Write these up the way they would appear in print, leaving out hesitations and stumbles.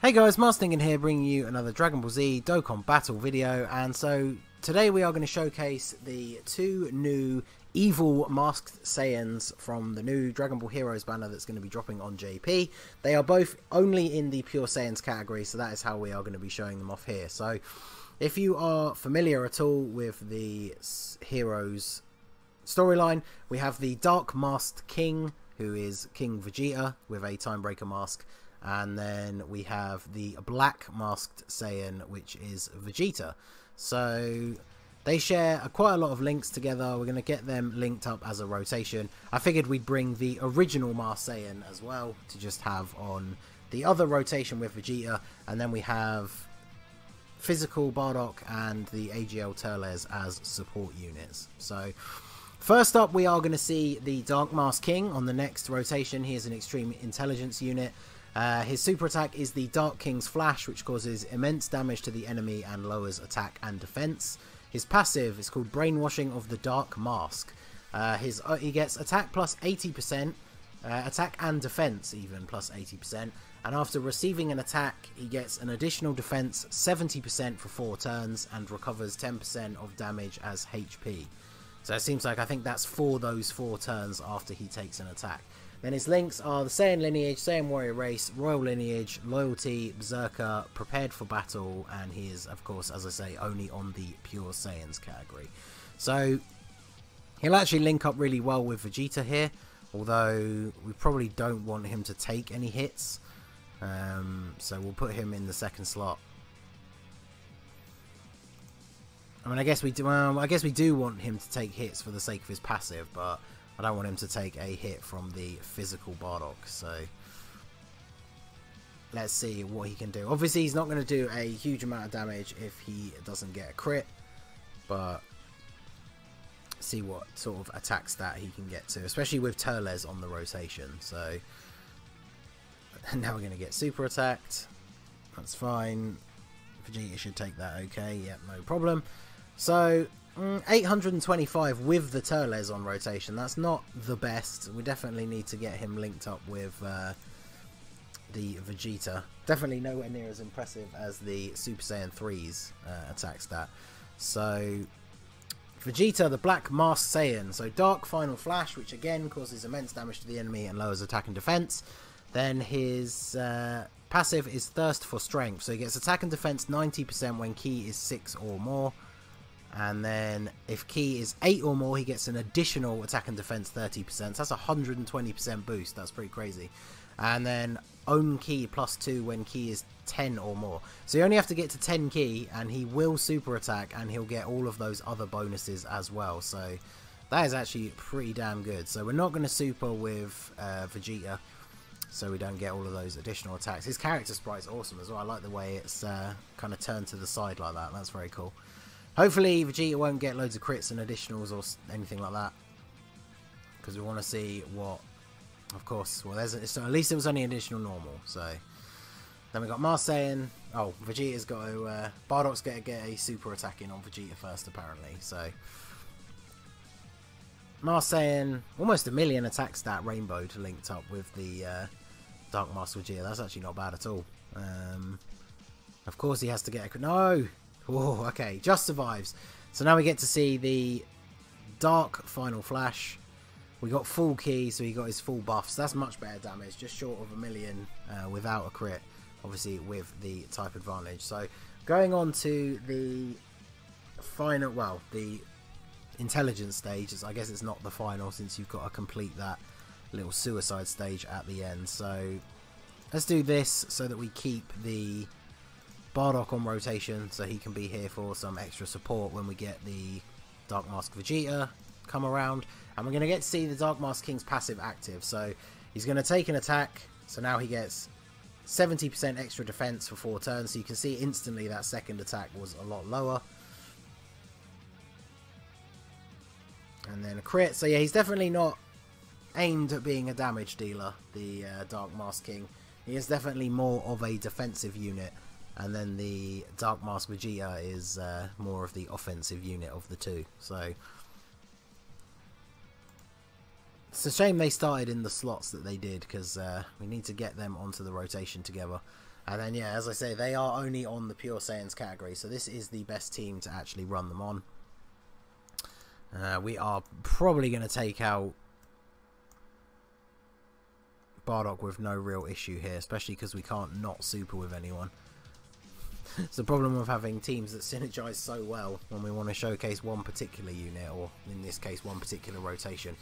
Hey guys, Master Ningen here, bringing you another Dragon Ball Z Dokkan battle video. And so today we are going to showcase the two new evil masked Saiyans from the new Dragon Ball Heroes banner that's going to be dropping on JP. They are both only in the Pure Saiyans category, so that is how we are going to be showing them off here. So if you are familiar at all with the Heroes storyline, we have the Dark Masked King, who is King Vegeta with a Timebreaker mask. And then we have the Black Masked Saiyan, which is Vegeta. So they share quite a lot of links together. We're going to get them linked up as a rotation. I figured we'd bring the original Masked Saiyan as well to just have on the other rotation with Vegeta. And then we have Physical Bardock and the AGL Terez as support units. So first up, we are going to see the Dark Masked King on the next rotation. He is an extreme intelligence unit. His super attack is the Dark King's Flash, which causes immense damage to the enemy and lowers attack and defense. His passive is called Brainwashing of the Dark Mask. He gets attack plus 80%, attack and defense even plus 80%, and after receiving an attack he gets an additional defense 70% for 4 turns and recovers 10% of damage as HP. So it seems like I think that's for those 4 turns after he takes an attack. Then his links are the Saiyan Lineage, Saiyan Warrior Race, Royal Lineage, Loyalty, Berserker, Prepared for Battle, and he is, of course, as I say, only on the Pure Saiyans category. So he'll actually link up really well with Vegeta here, although we probably don't want him to take any hits. So we'll put him in the second slot. I mean, I guess we do. I guess we do want him to take hits for the sake of his passive, but I don't want him to take a hit from the physical Bardock, so let's see what he can do. Obviously, he's not going to do a huge amount of damage if he doesn't get a crit, but see what sort of attack stat he can get to, especially with Terez on the rotation. So now we're going to get super attacked. That's fine. Vegeta should take that okay. Yep, no problem. So 825 with the Terez on rotation. That's not the best. We definitely need to get him linked up with the Vegeta. Definitely nowhere near as impressive as the Super Saiyan 3's attack stat. So Vegeta, the Black Masked Saiyan. So Dark Final Flash, which again causes immense damage to the enemy and lowers attack and defense. Then his passive is Thirst for Strength. So he gets attack and defense 90% when Ki is 6 or more. And then if Ki is 8 or more, he gets an additional attack and defense 30%. So that's a 120% boost. That's pretty crazy. And then own Ki plus 2 when Ki is 10 or more. So you only have to get to 10 Ki and he will super attack and he'll get all of those other bonuses as well. So that is actually pretty damn good. So we're not going to super with Vegeta, so we don't get all of those additional attacks. His character sprite is awesome as well. I like the way it's kind of turned to the side like that. That's very cool. Hopefully Vegeta won't get loads of crits and additionals or anything like that, because we want to see what, of course, well, so at least it was only additional normal. So then we got Masked Saiyan. Oh, Vegeta's got to, Bardock's got to get a super attack in on Vegeta first apparently. So Masked Saiyan, almost a million attack stat rainbowed linked up with the Dark Masked Jia. That's actually not bad at all. Of course he has to get a... No! Oh, okay, just survives. So now we get to see the Dark Final Flash. We got full Ki, so he got his full buffs. That's much better damage, just short of a million without a crit. Obviously with the type advantage. So going on to the final, well, the intelligence stage. I guess it's not the final since you've got to complete that little suicide stage at the end. So let's do this so that we keep the Bardock on rotation, so he can be here for some extra support when we get the Dark Masked Vegeta come around. And we're going to get to see the Dark Masked King's passive active. So he's going to take an attack, so now he gets 70% extra defense for 4 turns. So you can see instantly that second attack was a lot lower. And then a crit. So yeah, he's definitely not aimed at being a damage dealer, the Dark Masked King. He is definitely more of a defensive unit. And then the Dark Masked Jia is more of the offensive unit of the two. So it's a shame they started in the slots that they did, because we need to get them onto the rotation together. And then, yeah, as I say, they are only on the Pure Saiyans category, so this is the best team to actually run them on. We are probably going to take out Bardock with no real issue here, especially because we can't not super with anyone. It's the problem of having teams that synergize so well when we want to showcase one particular unit, or in this case, one particular rotation.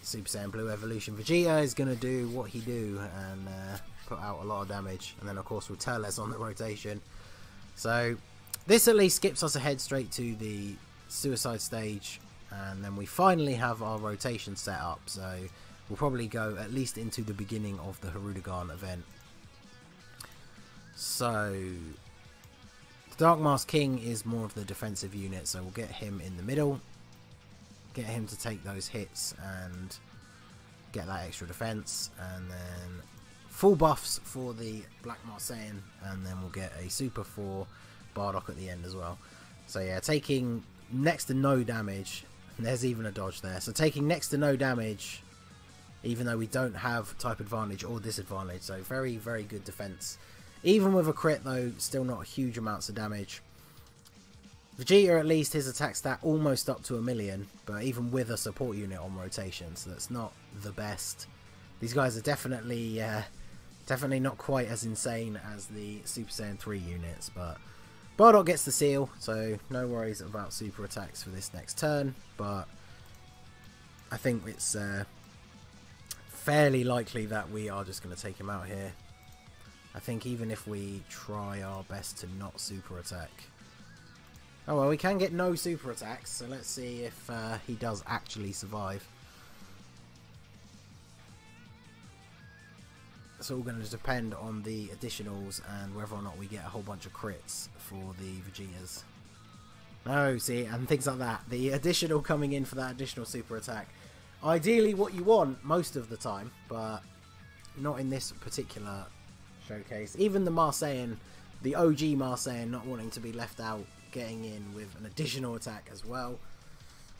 Super Saiyan Blue Evolution Vegeta is going to do what he do and put out a lot of damage. And then, of course, with Terez on the rotation. So, this at least skips us ahead straight to the Suicide stage. And then we finally have our rotation set up. So, we'll probably go at least into the beginning of the Hirudegarn event. So, the Dark Mask King is more of the defensive unit, so we'll get him in the middle. Get him to take those hits and get that extra defense. And then full buffs for the Black Mask Saiyan, and then we'll get a super for Bardock at the end as well. So yeah, taking next to no damage. There's even a dodge there. So taking next to no damage, even though we don't have type advantage or disadvantage. So very, very good defense. Even with a crit though, still not huge amounts of damage. Vegeta, at least his attack stat almost up to 1,000,000, but even with a support unit on rotation, so that's not the best. These guys are definitely not quite as insane as the Super Saiyan 3 units, but Bardock gets the seal, so no worries about super attacks for this next turn, but I think it's fairly likely that we are just going to take him out here. I think even if we try our best to not super attack. Oh well, we can get no super attacks, so let's see if he does actually survive. It's all going to depend on the additionals and whether or not we get a whole bunch of crits for the Vegetas. No, see, and things like that. The additional coming in for that additional super attack. Ideally what you want most of the time, but not in this particular showcase. Even the Saiyan, the OG Saiyan, not wanting to be left out, getting in with an additional attack as well.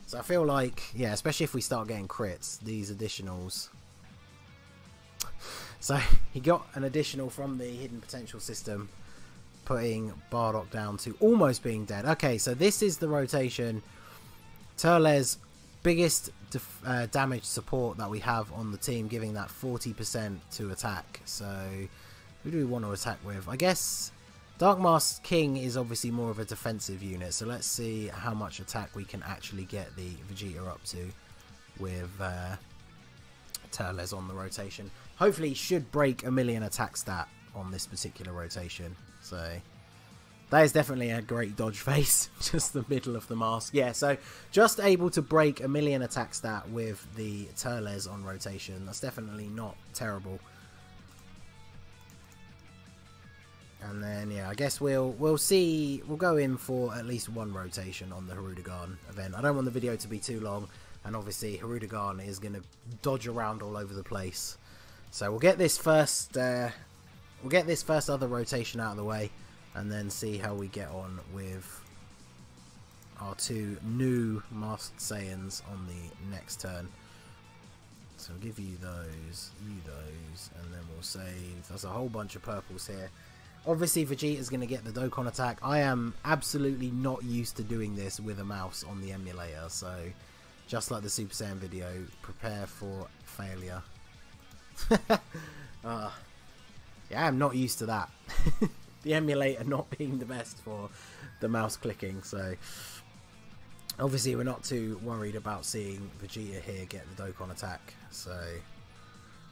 So I feel like, yeah, especially if we start getting crits, these additionals. So he got an additional from the hidden potential system, putting Bardock down to almost being dead. Okay, so this is the rotation. Terez, biggest damage support that we have on the team, giving that 40% to attack. So who do we want to attack with? I guess Dark Mask King is obviously more of a defensive unit, so let's see how much attack we can actually get the Vegeta up to with Terez on the rotation. Hopefully he should break 1,000,000 attack stat on this particular rotation, so that is definitely a great dodge face, just the middle of the mask. Yeah, so just able to break 1,000,000 attack stat with the Terez on rotation. That's definitely not terrible. And then, yeah, I guess we'll see. We'll go in for at least one rotation on the Hirudegarn event. I don't want the video to be too long, and obviously Hirudegarn is going to dodge around all over the place. So we'll get this first other rotation out of the way, and then see how we get on with our two new Masked Saiyans on the next turn. So I'll give you those, and then we'll save. There's a whole bunch of purples here. Obviously Vegeta's going to get the Dokkan attack. I am absolutely not used to doing this with a mouse on the emulator, so just like the Super Saiyan video, prepare for failure. Yeah, I'm not used to that. The emulator not being the best for the mouse clicking, so obviously we're not too worried about seeing Vegeta here get the Dokkan attack, so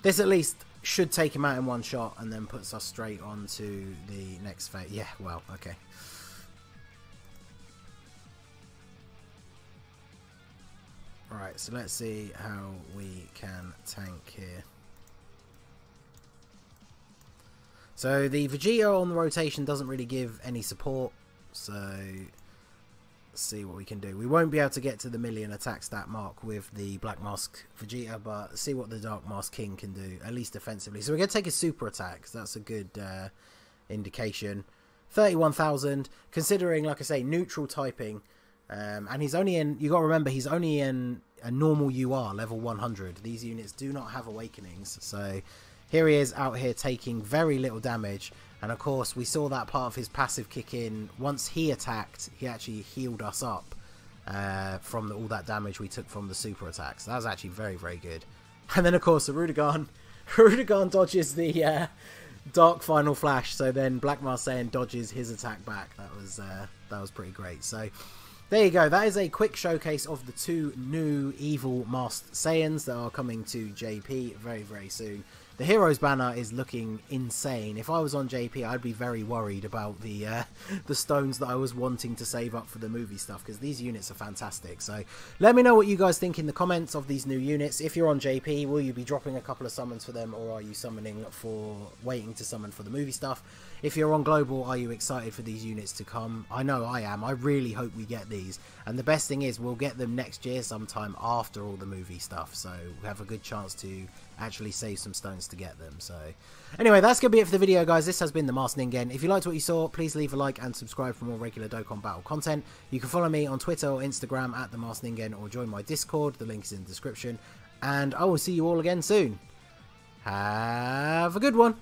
this at least should take him out in one shot and then puts us straight on to the next phase. Yeah, well, okay. Alright, so let's see how we can tank here. So the Vegeta on the rotation doesn't really give any support, so let's see what we can do. We won't be able to get to the 1,000,000 attack stat mark with the Black Mask Vegeta, but see what the Dark Mask King can do, at least defensively. So we're going to take a super attack, so that's a good indication. 31,000, considering, like I say, neutral typing, and he's only in, you got to remember, he's only in a normal UR, level 100. These units do not have awakenings, so here he is out here taking very little damage. And of course, we saw that part of his passive kick in. Once he attacked, he actually healed us up from all that damage we took from the super attacks. That was actually very, very good. And then, of course, the Rudigan dodges the Dark Final Flash. So then Black Master Saiyan dodges his attack back. That was pretty great. So there you go. That is a quick showcase of the 2 new evil Masked Saiyans that are coming to JP very, very soon. The Heroes banner is looking insane. If I was on JP, I'd be very worried about the stones that I was wanting to save up for the movie stuff, because these units are fantastic. So let me know what you guys think in the comments of these new units. If you're on JP, will you be dropping a couple of summons for them, or are you waiting to summon for the movie stuff? If you're on Global, are you excited for these units to come? I know I am. I really hope we get these. And the best thing is we'll get them next year sometime after all the movie stuff. So we have a good chance to actually save some stones to get them. So anyway, that's going to be it for the video, guys. This has been the Master Ningen. If you liked what you saw, please leave a like and subscribe for more regular Dokkan Battle content. You can follow me on Twitter or Instagram at the Master Ningen, or join my Discord. The link is in the description. And I will see you all again soon. Have a good one.